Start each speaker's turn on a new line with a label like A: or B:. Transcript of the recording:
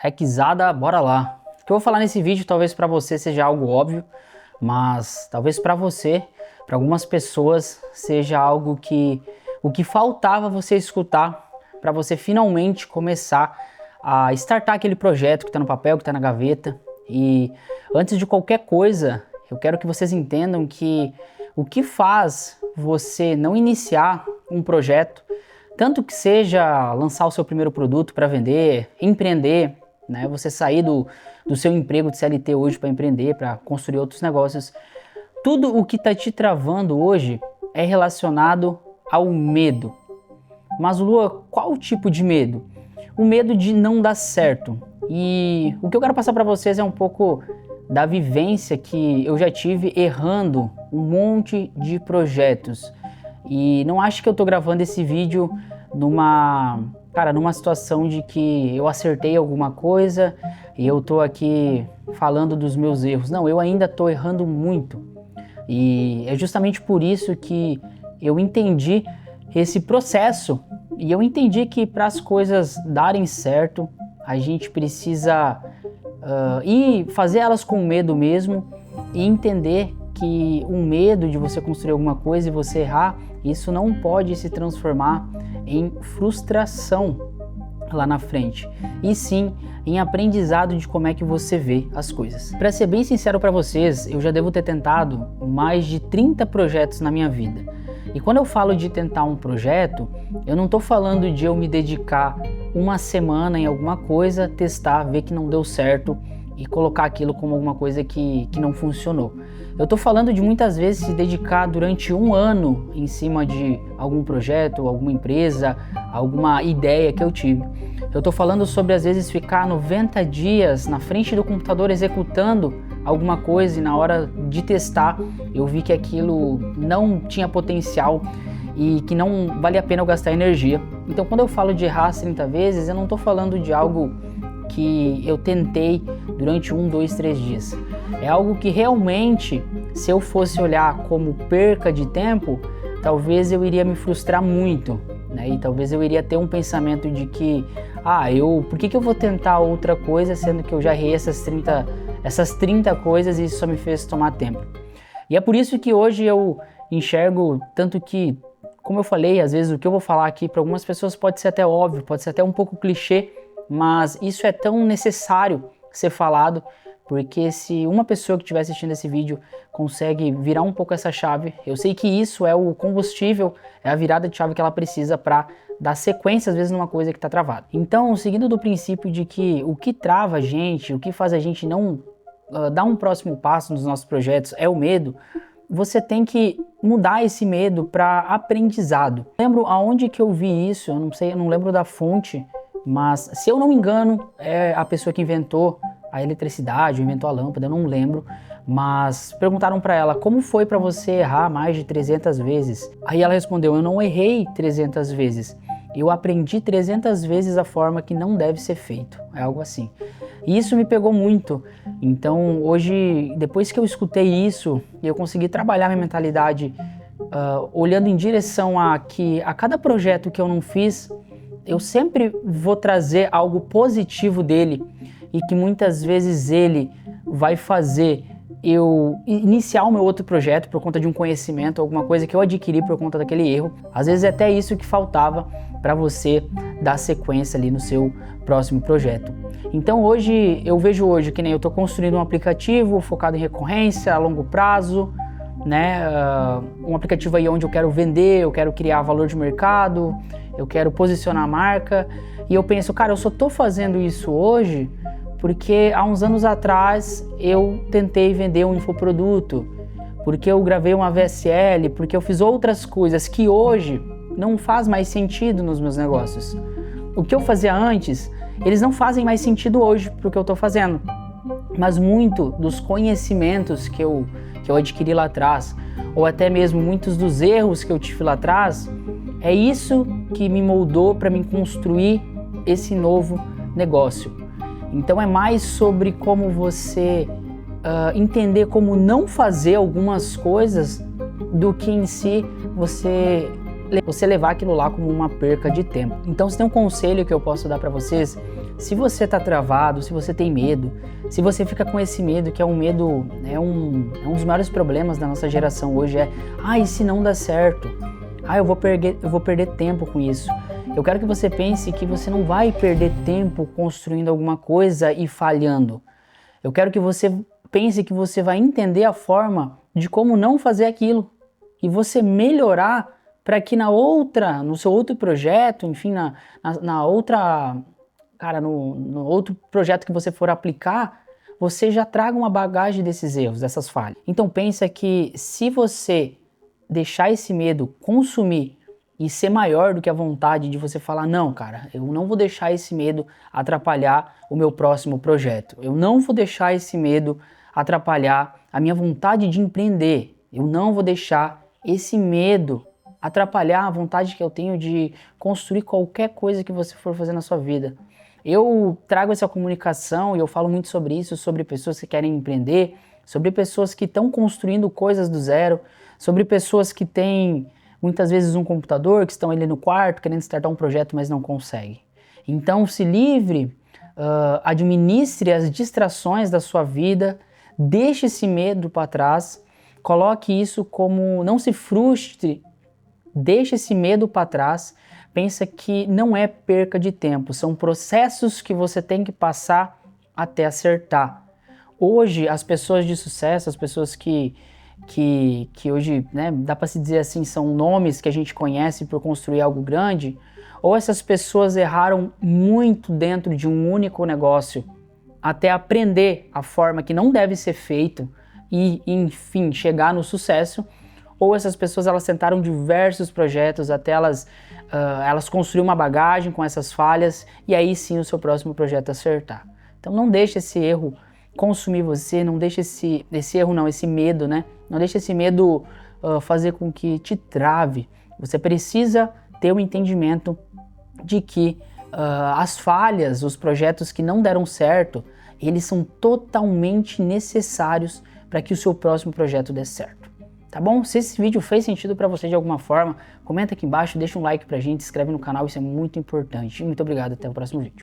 A: Requisada, bora lá. O que eu vou falar nesse vídeo talvez para você seja algo óbvio, mas talvez para você, para algumas pessoas, seja algo que o que faltava você escutar para você finalmente começar a startar aquele projeto que está no papel, que está na gaveta. E antes de qualquer coisa, eu quero que vocês entendam que o que faz você não iniciar um projeto, tanto que seja lançar o seu primeiro produto para vender, empreender, né? Você sair do seu emprego de CLT hoje para empreender, para construir outros negócios. Tudo o que está te travando hoje é relacionado ao medo. Mas Lua, qual tipo de medo? O medo de não dar certo. E o que eu quero passar para vocês é um pouco da vivência que eu já tive errando um monte de projetos. E não acho que eu tô gravando esse vídeo numa situação de que eu acertei alguma coisa e eu tô aqui falando dos meus erros. Não, eu ainda tô errando muito. E é justamente por isso que eu entendi esse processo e eu entendi que para as coisas darem certo, a gente precisa ir fazer elas com medo mesmo e entender que o medo de você construir alguma coisa e você errar, isso não pode se transformar em frustração lá na frente, e sim em aprendizado de como é que você vê as coisas. Para ser bem sincero para vocês, eu já devo ter tentado mais de 30 projetos na minha vida. E quando eu falo de tentar um projeto, eu não estou falando de eu me dedicar uma semana em alguma coisa, testar, ver que não deu certo e colocar aquilo como alguma coisa que não funcionou. Eu estou falando de muitas vezes se dedicar durante um ano em cima de algum projeto, alguma empresa, alguma ideia que eu tive. Eu estou falando sobre às vezes ficar 90 dias na frente do computador executando alguma coisa e na hora de testar eu vi que aquilo não tinha potencial e que não vale a pena eu gastar energia. Então quando eu falo de errar 30 vezes, eu não estou falando de algo que eu tentei durante 1, 2, 3 dias. É algo que realmente, se eu fosse olhar como perca de tempo, talvez eu iria me frustrar muito, né? E talvez eu iria ter um pensamento de que, por que eu vou tentar outra coisa, sendo que eu já errei essas 30 coisas e isso só me fez tomar tempo. E é por isso que hoje eu enxergo tanto que, como eu falei, às vezes o que eu vou falar aqui para algumas pessoas pode ser até óbvio, pode ser até um pouco clichê, mas isso é tão necessário ser falado, porque se uma pessoa que estiver assistindo esse vídeo consegue virar um pouco essa chave, eu sei que isso é o combustível, é a virada de chave que ela precisa para dar sequência às vezes numa coisa que está travada. Então, seguindo do princípio de que o que trava a gente, o que faz a gente não dar um próximo passo nos nossos projetos é o medo, você tem que mudar esse medo para aprendizado. Lembro aonde que eu vi isso, eu não lembro da fonte, mas se eu não me engano, é a pessoa que inventou a eletricidade, ou inventou a lâmpada, eu não lembro, mas perguntaram para ela, como foi para você errar mais de 300 vezes? Aí ela respondeu, eu não errei 300 vezes, eu aprendi 300 vezes a forma que não deve ser feito, é algo assim. E isso me pegou muito, então hoje, depois que eu escutei isso, eu consegui trabalhar minha mentalidade olhando em direção a que a cada projeto que eu não fiz, eu sempre vou trazer algo positivo dele e que muitas vezes ele vai fazer eu iniciar o meu outro projeto por conta de um conhecimento, alguma coisa que eu adquiri por conta daquele erro. Às vezes é até isso que faltava para você dar sequência ali no seu próximo projeto. Então hoje, eu vejo que nem eu estou construindo um aplicativo focado em recorrência a longo prazo, né? Um aplicativo aí onde eu quero vender, eu quero criar valor de mercado, eu quero posicionar a marca, e eu penso, cara, eu só tô fazendo isso hoje porque há uns anos atrás eu tentei vender um infoproduto, porque eu gravei uma VSL, porque eu fiz outras coisas que hoje não faz mais sentido nos meus negócios. O que eu fazia antes, eles não fazem mais sentido hoje pro que eu tô fazendo, mas muito dos conhecimentos que eu adquiri lá atrás, ou até mesmo muitos dos erros que eu tive lá atrás, é isso que me moldou para me construir esse novo negócio. Então é mais sobre como você entender como não fazer algumas coisas do que em si você levar aquilo lá como uma perca de tempo. Então se tem um conselho que eu posso dar para vocês, Se você está travado, se você tem medo, se você fica com esse medo, que é um medo, é um dos maiores problemas da nossa geração hoje, e se não dá certo? Eu vou perder tempo com isso. Eu quero que você pense que você não vai perder tempo construindo alguma coisa e falhando. Eu quero que você pense que você vai entender a forma de como não fazer aquilo e você melhorar para que no seu outro projeto, enfim, no outro projeto que você for aplicar, você já traga uma bagagem desses erros, dessas falhas. Então pensa que se você deixar esse medo consumir e ser maior do que a vontade de você falar, não, cara, eu não vou deixar esse medo atrapalhar o meu próximo projeto. Eu não vou deixar esse medo atrapalhar a minha vontade de empreender. Eu não vou deixar esse medo atrapalhar a vontade que eu tenho de construir qualquer coisa que você for fazer na sua vida. Eu trago essa comunicação e eu falo muito sobre isso, sobre pessoas que querem empreender, sobre pessoas que estão construindo coisas do zero, sobre pessoas que têm muitas vezes um computador, que estão ali no quarto querendo startar um projeto, mas não conseguem. Então se livre, administre as distrações da sua vida, deixe esse medo para trás, coloque isso como, não se frustre, deixe esse medo para trás, pensa que não é perca de tempo, são processos que você tem que passar até acertar. Hoje as pessoas de sucesso, as pessoas que hoje, né, dá para se dizer assim, são nomes que a gente conhece por construir algo grande, ou essas pessoas erraram muito dentro de um único negócio, até aprender a forma que não deve ser feito e, enfim, chegar no sucesso, ou essas pessoas elas tentaram diversos projetos até elas construíram uma bagagem com essas falhas e aí sim o seu próximo projeto acertar. Então não deixe esse erro consumir você, não deixe esse medo, né? Não deixe esse medo fazer com que te trave. Você precisa ter um entendimento de que as falhas, os projetos que não deram certo, eles são totalmente necessários para que o seu próximo projeto dê certo. Tá bom? Se esse vídeo fez sentido para você de alguma forma, comenta aqui embaixo, deixa um like pra gente, se inscreve no canal, isso é muito importante. Muito obrigado, até o próximo vídeo.